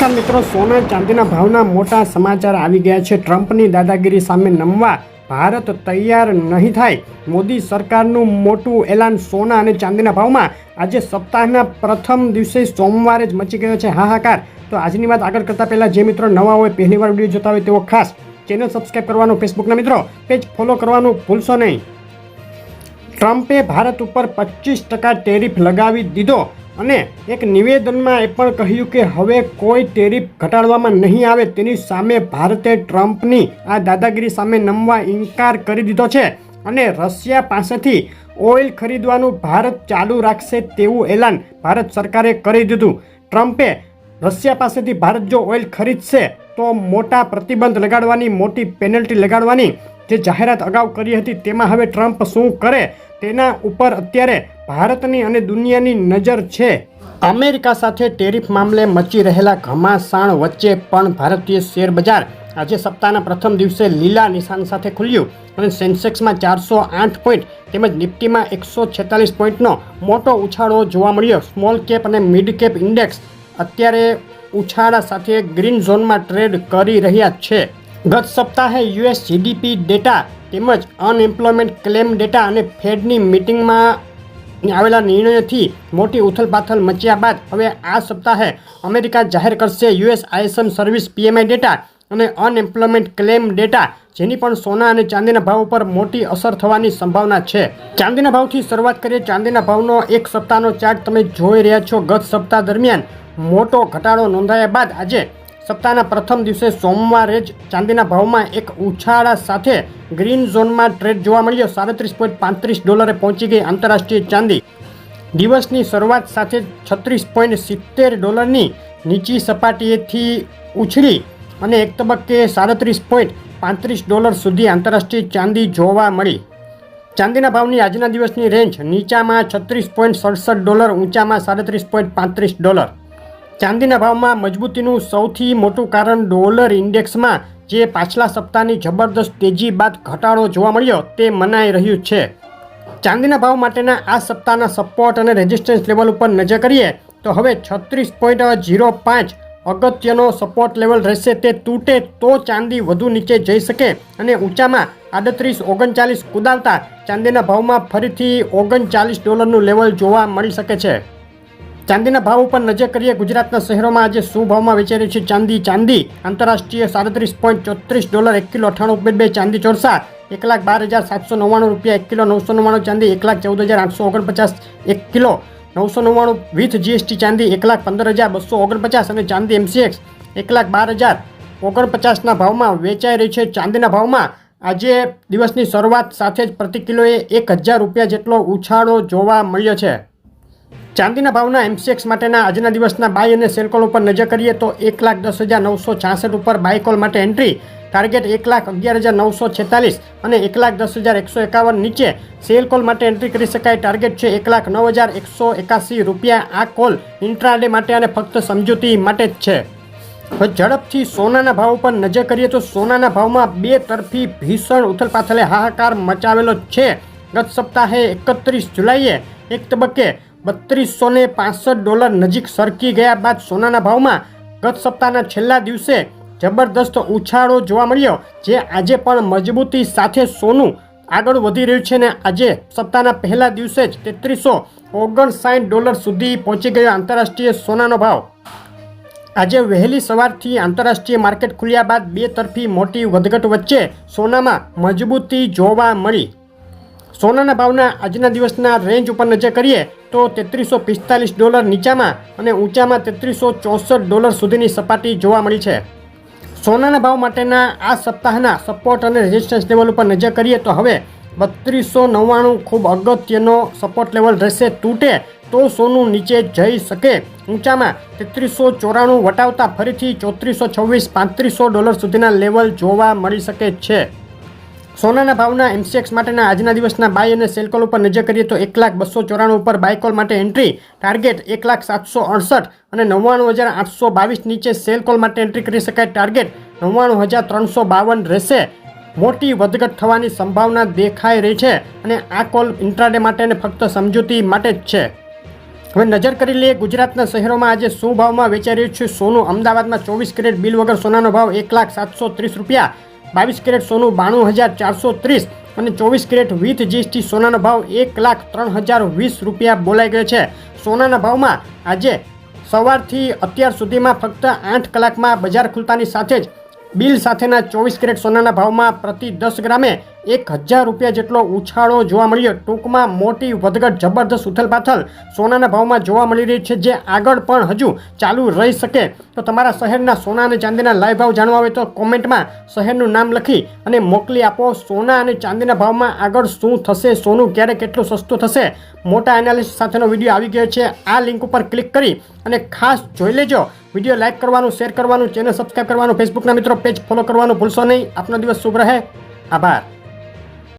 નમસ્કાર મિત્રો, સોના ચાંદીના ભાવના મોટા સમાચાર આવી ગયા છે. ટ્રમ્પની દાદાગીરી સામે નમવા ભારત તૈયાર નહીં થાય. મોદી સરકારનું મોટું એલાન. સોના અને ચાંદીના ભાવમાં આજે સપ્તાહના પ્રથમ દિવસે સોમવારે જ મચી ગયો છે હાહાકાર. તો આજની વાત આગળ કરતાં પહેલાં જે મિત્રો નવા હોય, પહેલીવાર વિડીયો જોતા હોય તેઓ ખાસ ચેનલ સબસ્ક્રાઈબ કરવાનું, ફેસબુકના મિત્રો પેજ ફોલો કરવાનું ભૂલશો નહીં. ટ્રમ્પે ભારત ઉપર 25% ટેરિફ લગાવી દીધો અને એક નિવેદનમાં એ પણ કહ્યું કે હવે કોઈ ટેરિફ ઘટાડવામાં નહીં આવે. તેની સામે ભારતે ટ્રમ્પની આ દાદાગીરી સામે નમવા ઇનકાર કરી દીધો છે અને રશિયા પાસેથી ઓઇલ ખરીદવાનું ભારત ચાલુ રાખશે તેવું એલાન ભારત સરકારે કરી દીધું. ટ્રમ્પે રશિયા પાસેથી ભારત જો ઓઇલ ખરીદશે તો મોટા પ્રતિબંધ લગાડવાની, મોટી પેનલ્ટી લગાડવાની જે જાહેરાત અગાઉ કરી હતી તેમાં હવે ટ્રમ્પ શું કરે તેના ઉપર અત્યારે ભારતની અને દુનિયાની નજર છે. અમેરિકા સાથે ટેરિફ મામલે મચી રહેલા ઘમાસાણ વચ્ચે પણ ભારતીય શેર બજાર આજે સપ્તાહના પ્રથમ દિવસે લીલા નિશાન સાથે ખુલ્યું અને સેન્સેક્સમાં 408 પોઈન્ટ તેમજ નિફ્ટીમાં 146 પોઈન્ટનો મોટો ઉછાળો જોવા મળ્યો. સ્મોલ કેપ અને મિડ કેપ ઇન્ડેક્સ અત્યારે ઉછાળા સાથે ગ્રીન ઝોનમાં ટ્રેડ કરી રહ્યા છે. ગત સપ્તાહે યુએસ જીડીપી ડેટા તેમજ અનએમ્પ્લોયમેન્ટ ક્લેમ ડેટા અને ફેડની મિટિંગમાં આવેલા નિર્ણયોથી મોટી ઉથલપાથલ મચ્યા બાદ હવે આ સપ્તાહે અમેરિકા જાહેર કરશે US ISM service PMI data અને અનએમ્પ્લોયમેન્ટ ક્લેમ ડેટા, જેની પણ સોના અને ચાંદીના ભાવ પર મોટી અસર થવાની સંભાવના છે. ચાંદીના ભાવથી શરૂઆત કરીએ. ચાંદીના ભાવનો એક સપ્તાહનો ચાર્ટ તમે જોઈ રહ્યા છો. ગત સપ્તાહ દરમિયાન મોટો ઘટાડો નોંધાયા બાદ આજે સપ્તાહના પ્રથમ દિવસે સોમવારે જ ચાંદીના ભાવમાં એક ઉછાળા સાથે ગ્રીન ઝોનમાં ટ્રેડ જોવા મળ્યો. $37.35 પહોંચી ગઈ આંતરરાષ્ટ્રીય ચાંદી. દિવસની શરૂઆત સાથે $36.70ની નીચી સપાટીએથી ઉછળી અને એક તબક્કે $37.35 સુધી આંતરરાષ્ટ્રીય ચાંદી જોવા મળી. ચાંદીના ભાવની આજના દિવસની રેન્જ નીચામાં $36.67, ઊંચામાં $37.35. ચાંદીના ભાવમાં મજબૂતીનું સૌથી મોટું કારણ ડોલર ઇન્ડેક્સમાં જે પાછલા સપ્તાહની જબરદસ્ત તેજી બાદ ઘટાડો જોવા મળ્યો તે મનાઈ રહ્યું છે. ચાંદીના ભાવ માટેના આ સપ્તાહના સપોર્ટ અને રેઝિસ્ટન્સ લેવલ ઉપર નજર કરીએ તો હવે 36.05 અગત્યનો સપોર્ટ લેવલ રહેશે. તે તૂટે તો ચાંદી વધુ નીચે જઈ શકે અને ઊંચામાં 38.39 કુદાવતા ચાંદીના ભાવમાં ફરીથી $39નું લેવલ જોવા મળી શકે છે. ચાંદીના ભાવ ઉપર નજર કરીએ. ગુજરાતના શહેરોમાં આજે શું ભાવમાં વેચાઈ રહી છે ચાંદી આંતરરાષ્ટ્રીય $37.34 1 કિલો, 98.2 ચાંદી ચોરસા $1,12,799 1 કિલો, 999 ચાંદી $1,14,849 1 કિલો, 999 વિથ જીએસટી ચાંદી $1,15,249 અને ચાંદી એમસીએક્સ $1,12,049 ભાવમાં વેચાઈ રહી છે. ચાંદીના ભાવમાં આજે દિવસની શરૂઆત સાથે જ પ્રતિ કિલોએ $1,000 જેટલો ઉછાળો જોવા મળ્યો છે. ચાંદીના ભાવના એમસીએક્સ માટેના આજના દિવસના બાય અને સેલ કોલ ઉપર નજર કરીએ તો 1,10,966 ઉપર બાય કોલ માટે એન્ટ્રી, ટાર્ગેટ 1,11,946 અને 1,10,151 નીચે સેલ કોલ માટે એન્ટ્રી કરી શકાય. ટાર્ગેટ છે $1,09,181. આ કોલ ઇન્ટ્રાડે માટે અને ફક્ત સમજૂતી માટે જ છે. હવે ઝડપથી સોનાના ભાવ ઉપર નજર કરીએ તો સોનાના ભાવમાં બે તરફી ભીષણ ઉથલપાથલે હાહાકાર મચાવેલો છે. ગત સપ્તાહે 31 જુલાઈએ એક તબક્કે $3265 નજીક સરકી ગયા બાદ સોનાના ભાવમાં ગત સપ્તાહના છેલ્લા દિવસે જબરદસ્ત ઉછાળો જોવા મળ્યો, જે આજે પણ મજબૂતી સાથે સોનું આગળ વધી રહ્યું છે અને આજે સપ્તાહના પહેલા દિવસે જ $3359 સુધી પહોંચી ગયો આંતરરાષ્ટ્રીય સોનાનો ભાવ. આજે વહેલી સવારથી આંતરરાષ્ટ્રીય માર્કેટ ખુલ્યા બાદ બે તરફી મોટી વધઘટ વચ્ચે સોનામાં મજબૂતી જોવા મળી. સોનાના ભાવના આજના દિવસના રેન્જ ઉપર નજર કરીએ તો $3345 નીચામાં અને ઊંચામાં $3364 સુધીની સપાટી જોવા મળી છે. સોનાના ભાવ માટેના આ સપ્તાહના સપોર્ટ અને રેઝિસ્ટન્સ લેવલ ઉપર નજર કરીએ તો હવે 3299 ખૂબ અગત્યનો સપોર્ટ લેવલ રહેશે. તૂટે તો સોનું નીચે જઈ શકે. ઊંચામાં 3394 વટાવતા ફરીથી $3426-3500 સુધીના લેવલ જોવા મળી શકે છે. સોનાના ભાવના એમસીએક્સ માટેના આજના દિવસના બાય અને સેલ કોલ ઉપર નજર કરીએ તો 1,294 ઉપર બાય કોલ માટે એન્ટ્રી, ટાર્ગેટ 1,768 અને 99,822 નીચે સેલ કોલ માટે એન્ટ્રી કરી શકાય. ટાર્ગેટ 99,352 રહેશે. મોટી વધઘટ થવાની સંભાવના દેખાઈ રહી છે અને આ કોલ ઇન્ટ્રાડે માટે અને ફક્ત સમજૂતી માટે જ છે. હવે નજર કરી લઈએ ગુજરાતના શહેરોમાં આજે શું ભાવમાં વેચાઈ રહ્યું છે સોનું. અમદાવાદમાં 24 કેરેટ બિલ વગર સોનાનો ભાવ 1,730 રૂપિયા, 22 કેરેટ સોનું 92,430 અને 24 કેરેટ વિથ જીએસટી સોનાનો ભાવ 1,03,020 રૂપિયા બોલાઈ ગયો છે. સોનાના ભાવમાં આજે સવારથી અત્યાર સુધીમાં ફક્ત 8 કલાકમાં બજાર ખુલતાની સાથે જ બિલ સાથેના 24 કેરેટ સોનાના ભાવમાં પ્રતિ 10 ગ્રામે 1,000 રૂપિયા જેટલો ઉછાળો જોવા મળ્યો. ટૂંકમાં મોટી વધઘટ જબરદસ્ત ઉથલપાથલ સોનાના ભાવમાં જોવા મળી રહી છે, જે આગળ પણ હજુ ચાલુ રહી શકે. તો તમારા શહેરના સોના અને ચાંદીના લાઈવ ભાવ જાણવા હોય તો કોમેન્ટમાં શહેરનું નામ લખી અને મોકલી આપો. સોના અને ચાંદીના ભાવમાં આગળ શું થશે, સોનું ક્યારે કેટલું સસ્તું થશે, મોટા એનાલિસિસ સાથેનો વિડીયો આવી ગયો છે. આ લિંક ઉપર ક્લિક કરી અને ખાસ જોઈ લેજો. વિડીયો લાઇક કરવાનું, શેર કરવાનું, ચેનલ સબસ્ક્રાઈબ કરવાનું, ફેસબુકના મિત્રો પેજ ફોલો કરવાનું ભૂલશો નહીં. આપનો દિવસ શુભ રહે. આભાર.